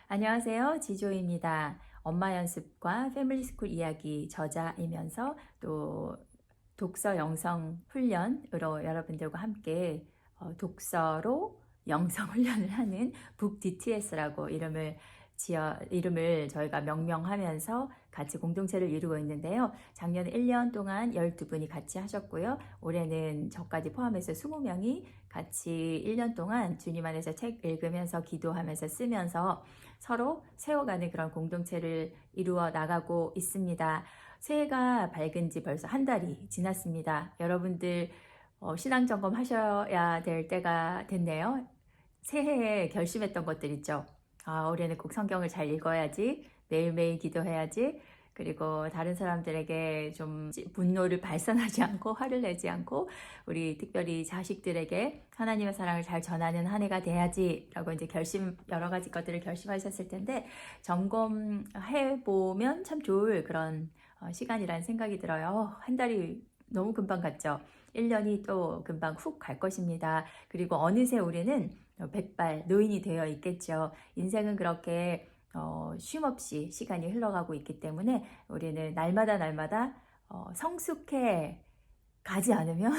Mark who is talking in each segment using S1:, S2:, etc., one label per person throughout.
S1: 안녕하세요. 지조입니다. 엄마 연습과 패밀리스쿨 이야기 저자이면서 또 독서 영성 훈련으로 여러분들과 함께 독서로 영성 훈련을 하는 북 DTS라고 이름을 저희가 명명하면서 같이 공동체를 이루고 있는데요. 작년 1년 동안 12분이 같이 하셨고요. 올해는 저까지 포함해서 20명이 같이 1년 동안 주님 안에서 책 읽으면서 기도하면서 쓰면서 서로 세워가는 그런 공동체를 이루어 나가고 있습니다. 새해가 밝은 지 벌써 한 달이 지났습니다. 여러분들 신앙 점검 하셔야 될 때가 됐네요. 새해에 결심했던 것들 있죠. 올해는 꼭 성경을 잘 읽어야지, 매일매일 기도해야지, 그리고 다른 사람들에게 좀 분노를 발산하지 않고 화를 내지 않고 우리 특별히 자식들에게 하나님의 사랑을 잘 전하는 한 해가 돼야지 라고 이제 여러 가지 것들을 결심하셨을 텐데 점검해 보면 참 좋을 그런 시간이라는 생각이 들어요. 한 달이 너무 금방 갔죠. 1년이 또 금방 훅 갈 것입니다. 그리고 어느새 우리는 백발 노인이 되어 있겠죠. 인생은 그렇게 쉼없이 시간이 흘러가고 있기 때문에 우리는 날마다 성숙해 가지 않으면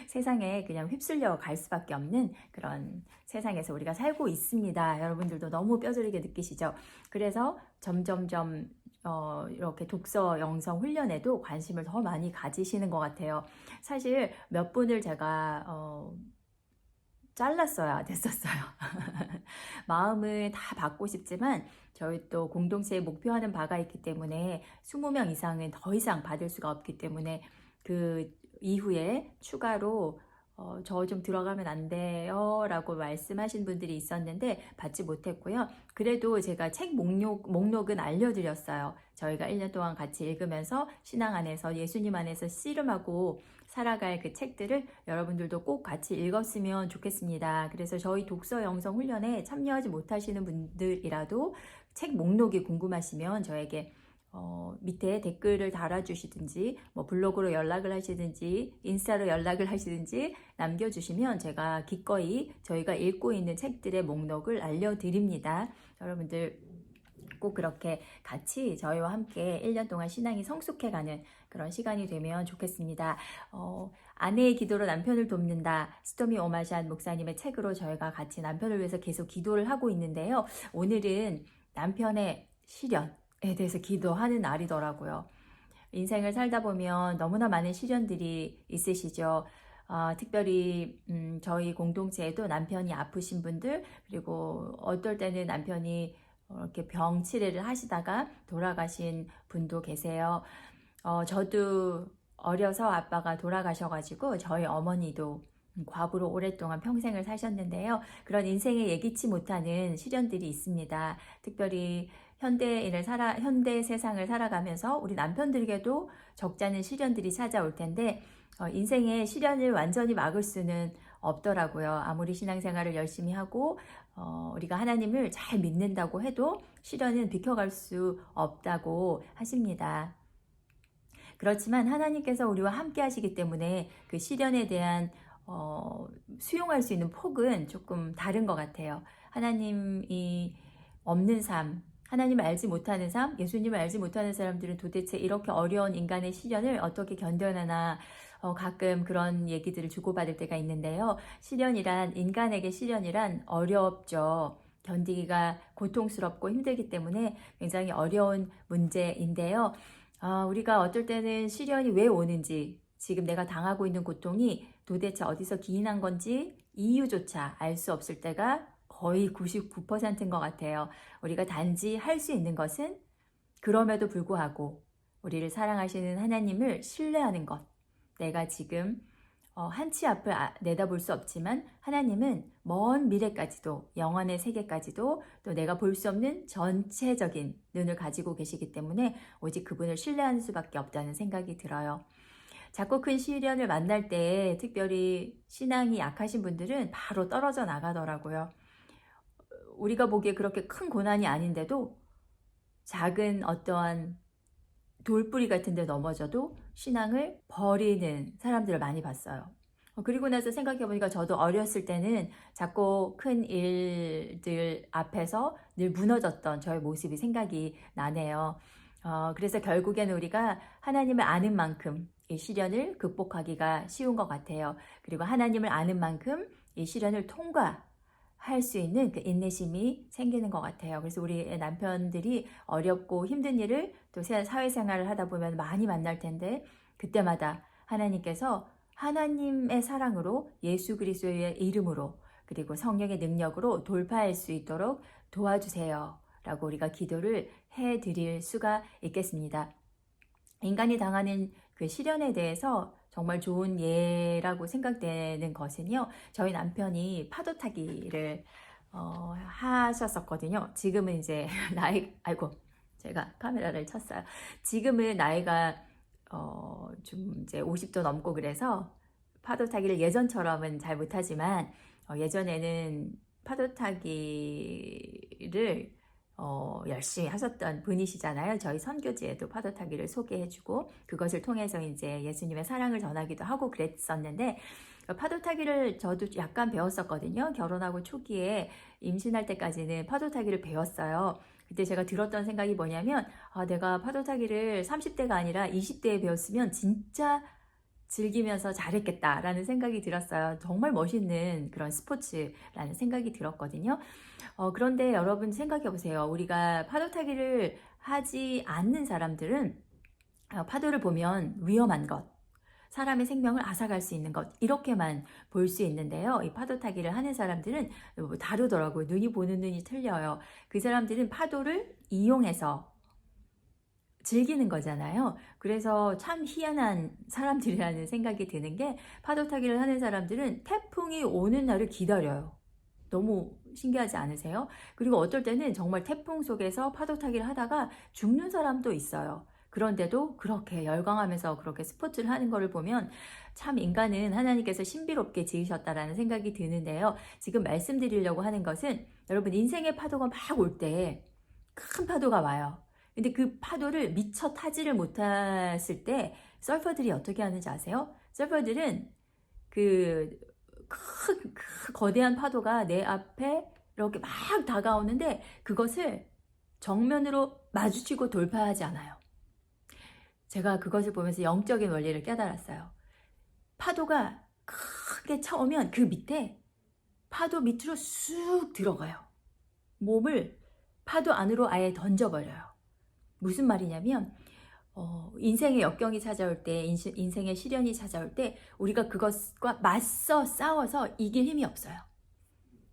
S1: 세상에 그냥 휩쓸려 갈 수밖에 없는 그런 세상에서 우리가 살고 있습니다. 여러분들도 너무 뼈저리게 느끼시죠? 그래서 점점점 이렇게 독서 영성 훈련에도 관심을 더 많이 가지시는 것 같아요. 사실 몇 분을 제가 잘랐어야 됐었어요. 마음을 다 받고 싶지만 저희 또 공동체에 목표하는 바가 있기 때문에 20명 이상은 더 이상 받을 수가 없기 때문에 그 이후에 추가로 저 좀 들어가면 안 돼요 라고 말씀하신 분들이 있었는데 받지 못했고요. 그래도 제가 책 목록은 알려드렸어요. 저희가 1년 동안 같이 읽으면서 신앙 안에서 예수님 안에서 씨름하고 살아갈 그 책들을 여러분들도 꼭 같이 읽었으면 좋겠습니다. 그래서 저희 독서 영성 훈련에 참여하지 못하시는 분들이라도 책 목록이 궁금하시면 저에게 밑에 댓글을 달아주시든지 뭐 블로그로 연락을 하시든지 인스타로 연락을 하시든지 남겨주시면 제가 기꺼이 저희가 읽고 있는 책들의 목록을 알려드립니다. 여러분들 꼭 그렇게 같이 저희와 함께 1년 동안 신앙이 성숙해가는 그런 시간이 되면 좋겠습니다. 아내의 기도로 남편을 돕는다. 스토미 오마샨 목사님의 책으로 저희가 같이 남편을 위해서 계속 기도를 하고 있는데요. 오늘은 남편의 시련에 대해서 기도하는 날이더라고요. 인생을 살다 보면 너무나 많은 시련들이 있으시죠. 특별히 저희 공동체에도 남편이 아프신 분들, 그리고 어떨 때는 남편이 이렇게 병 치레를 하시다가 돌아가신 분도 계세요. 저도 어려서 아빠가 돌아가셔가지고 저희 어머니도 과부로 오랫동안 평생을 사셨는데요. 그런 인생에 예기치 못하는 시련들이 있습니다. 특별히 현대 세상을 살아가면서 우리 남편들에게도 적잖은 시련들이 찾아올 텐데 인생의 시련을 완전히 막을 수는 없더라고요. 아무리 신앙생활을 열심히 하고 우리가 하나님을 잘 믿는다고 해도 시련은 비켜갈 수 없다고 하십니다. 그렇지만 하나님께서 우리와 함께 하시기 때문에 그 시련에 대한 수용할 수 있는 폭은 조금 다른 것 같아요. 하나님이 없는 삶, 하나님을 알지 못하는 삶, 예수님을 알지 못하는 사람들은 도대체 이렇게 어려운 인간의 시련을 어떻게 견뎌내나 가끔 그런 얘기들을 주고받을 때가 있는데요. 인간에게 시련이란 어렵죠. 견디기가 고통스럽고 힘들기 때문에 굉장히 어려운 문제인데요. 우리가 어떨 때는 시련이 왜 오는지, 지금 내가 당하고 있는 고통이 도대체 어디서 기인한 건지 이유조차 알 수 없을 때가 거의 99%인 것 같아요. 우리가 단지 할 수 있는 것은 그럼에도 불구하고 우리를 사랑하시는 하나님을 신뢰하는 것. 내가 지금 한 치 앞을 내다볼 수 없지만 하나님은 먼 미래까지도 영원의 세계까지도 또 내가 볼 수 없는 전체적인 눈을 가지고 계시기 때문에 오직 그분을 신뢰하는 수밖에 없다는 생각이 들어요. 작고 큰 시련을 만날 때 특별히 신앙이 약하신 분들은 바로 떨어져 나가더라고요. 우리가 보기에 그렇게 큰 고난이 아닌데도 작은 어떠한 돌뿌리 같은 데 넘어져도 신앙을 버리는 사람들을 많이 봤어요. 그리고 나서 생각해 보니까 저도 어렸을 때는 작고 큰 일들 앞에서 늘 무너졌던 저의 모습이 생각이 나네요. 그래서 결국에는 우리가 하나님을 아는 만큼 이 시련을 극복하기가 쉬운 것 같아요. 그리고 하나님을 아는 만큼 이 시련을 통과할 수 있는 그 인내심이 생기는 것 같아요. 그래서 우리 남편들이 어렵고 힘든 일을 또 사회생활을 하다 보면 많이 만날 텐데 그때마다 하나님께서 하나님의 사랑으로 예수 그리스도의 이름으로 그리고 성령의 능력으로 돌파할 수 있도록 도와주세요. 라고 우리가 기도를 해 드릴 수가 있겠습니다. 인간이 당하는 그 시련에 대해서 정말 좋은 예라고 생각되는 것은요. 저희 남편이 파도 타기를 하셨었거든요. 지금은 이제 아이고 제가 카메라를 쳤어요. 지금은 나이가 좀 이제 50도 넘고 그래서 파도 타기를 예전처럼은 잘 못하지만 예전에는 파도 타기를 열심히 하셨던 분이시잖아요. 저희 선교지에도 파도 타기를 소개해주고 그것을 통해서 이제 예수님의 사랑을 전하기도 하고 그랬었는데 파도 타기를 저도 약간 배웠었거든요. 결혼하고 초기에 임신할 때까지는 파도 타기를 배웠어요. 그때 제가 들었던 생각이 뭐냐면 내가 파도 타기를 30대가 아니라 20대에 배웠으면 진짜 즐기면서 잘했겠다라는 생각이 들었어요. 정말 멋있는 그런 스포츠라는 생각이 들었거든요. 그런데 여러분 생각해 보세요. 우리가 파도 타기를 하지 않는 사람들은 파도를 보면 위험한 것, 사람의 생명을 앗아갈 수 있는 것 이렇게만 볼 수 있는데요. 이 파도 타기를 하는 사람들은 다르더라고요. 눈이 보는 눈이 틀려요. 그 사람들은 파도를 이용해서 즐기는 거잖아요. 그래서 참 희한한 사람들이라는 생각이 드는 게 파도 타기를 하는 사람들은 태풍이 오는 날을 기다려요. 너무 신기하지 않으세요? 그리고 어떨 때는 정말 태풍 속에서 파도 타기를 하다가 죽는 사람도 있어요. 그런데도 그렇게 열광하면서 그렇게 스포츠를 하는 것을 보면 참 인간은 하나님께서 신비롭게 지으셨다라는 생각이 드는데요. 지금 말씀드리려고 하는 것은 여러분 인생의 파도가 막 올 때 큰 파도가 와요. 근데 그 파도를 미처 타지를 못했을 때 서퍼들이 어떻게 하는지 아세요? 서퍼들은 그 거대한 파도가 내 앞에 이렇게 막 다가오는데 그것을 정면으로 마주치고 돌파하지 않아요. 제가 그것을 보면서 영적인 원리를 깨달았어요. 파도가 크게 차오면 그 밑에 파도 밑으로 쑥 들어가요. 몸을 파도 안으로 아예 던져버려요. 무슨 말이냐면 인생의 역경이 찾아올 때, 인생의 시련이 찾아올 때 우리가 그것과 맞서 싸워서 이길 힘이 없어요.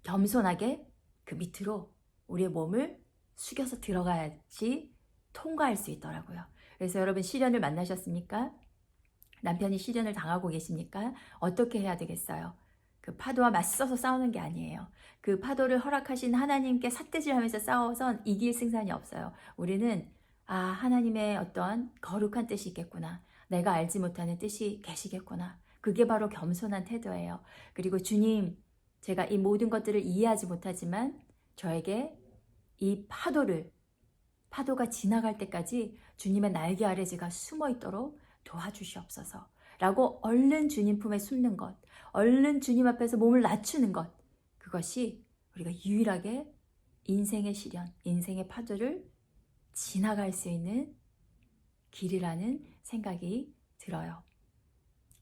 S1: 겸손하게 그 밑으로 우리의 몸을 숙여서 들어가야지 통과할 수 있더라고요. 그래서 여러분 시련을 만나셨습니까? 남편이 시련을 당하고 계십니까? 어떻게 해야 되겠어요? 그 파도와 맞서서 싸우는 게 아니에요. 그 파도를 허락하신 하나님께 삿대질하면서 싸워선 이길 승산이 없어요. 우리는 하나님의 어떠한 거룩한 뜻이 있겠구나. 내가 알지 못하는 뜻이 계시겠구나. 그게 바로 겸손한 태도예요. 그리고 주님, 제가 이 모든 것들을 이해하지 못하지만 저에게 이 파도가 지나갈 때까지 주님의 날개 아래 제가 숨어 있도록 도와주시옵소서. 라고 얼른 주님 품에 숨는 것, 얼른 주님 앞에서 몸을 낮추는 것, 그것이 우리가 유일하게 인생의 시련, 인생의 파도를 지나갈 수 있는 길이라는 생각이 들어요.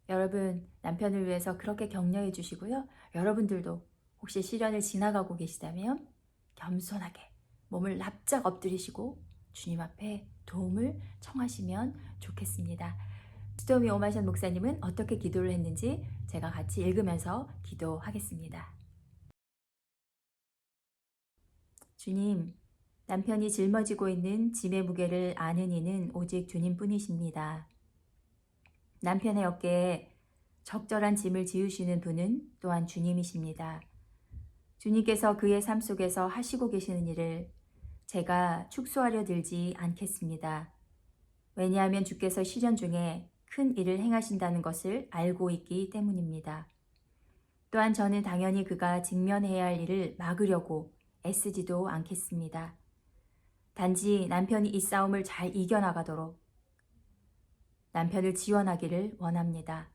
S1: 여러분 남편을 위해서 그렇게 격려해 주시고요. 여러분들도 혹시 시련을 지나가고 계시다면 겸손하게 몸을 납작 엎드리시고 주님 앞에 도움을 청하시면 좋겠습니다. 스토미 오마션 목사님은 어떻게 기도를 했는지 제가 같이 읽으면서 기도하겠습니다. 주님, 남편이 짊어지고 있는 짐의 무게를 아는 이는 오직 주님뿐이십니다. 남편의 어깨에 적절한 짐을 지우시는 분은 또한 주님이십니다. 주님께서 그의 삶 속에서 하시고 계시는 일을 제가 축소하려 들지 않겠습니다. 왜냐하면 주께서 시련 중에 큰 일을 행하신다는 것을 알고 있기 때문입니다. 또한 저는 당연히 그가 직면해야 할 일을 막으려고 애쓰지도 않겠습니다. 단지 남편이 이 싸움을 잘 이겨나가도록 남편을 지원하기를 원합니다.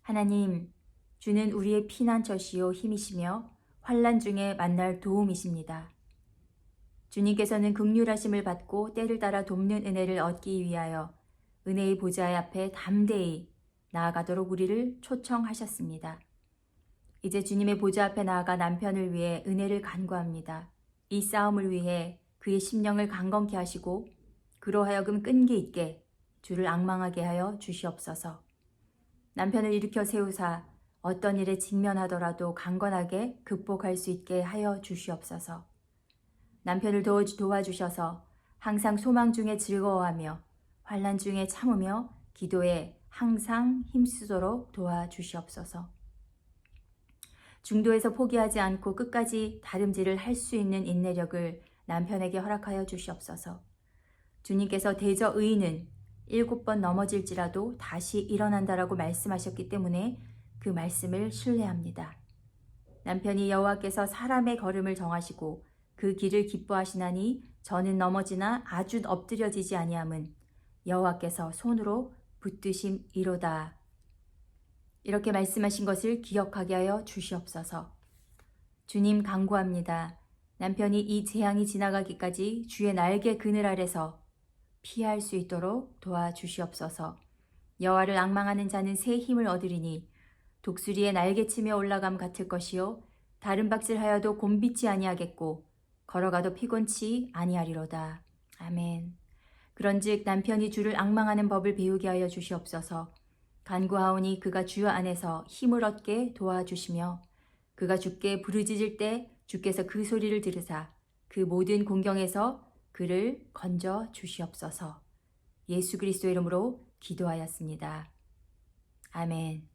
S1: 하나님, 주는 우리의 피난처시요 힘이시며 환난 중에 만날 도움이십니다. 주님께서는 긍휼하심을 받고 때를 따라 돕는 은혜를 얻기 위하여 은혜의 보좌 앞에 담대히 나아가도록 우리를 초청하셨습니다. 이제 주님의 보좌 앞에 나아가 남편을 위해 은혜를 간구합니다. 이 싸움을 위해 그의 심령을 강건케 하시고 그로 하여금 끈기 있게 주를 앙망하게 하여 주시옵소서. 남편을 일으켜 세우사 어떤 일에 직면하더라도 강건하게 극복할 수 있게 하여 주시옵소서. 남편을 도와주셔서 항상 소망 중에 즐거워하며 환난 중에 참으며 기도에 항상 힘쓰도록 도와주시옵소서. 중도에서 포기하지 않고 끝까지 다름질을 할 수 있는 인내력을 남편에게 허락하여 주시옵소서. 주님께서 대저 의인은 7번 넘어질지라도 다시 일어난다라고 말씀하셨기 때문에 그 말씀을 신뢰합니다. 남편이 여호와께서 사람의 걸음을 정하시고 그 길을 기뻐하시나니 저는 넘어지나 아주 엎드려지지 아니함은 여호와께서 손으로 붙드심이로다. 이렇게 말씀하신 것을 기억하게 하여 주시옵소서. 주님 간구합니다. 남편이 이 재앙이 지나가기까지 주의 날개 그늘 아래서 피할 수 있도록 도와주시옵소서. 여호와를 앙망하는 자는 새 힘을 얻으리니 독수리의 날개치며 올라감 같을 것이요 다름박질하여도 곤비치 아니하겠고 걸어가도 피곤치 아니하리로다. 아멘. 그런즉 남편이 주를 앙망하는 법을 배우게 하여 주시옵소서. 간구하오니 그가 주 안에서 힘을 얻게 도와주시며 그가 주께 부르짖을 때 주께서 그 소리를 들으사 그 모든 공경에서 그를 건져 주시옵소서. 예수 그리스도의 이름으로 기도하였습니다. 아멘.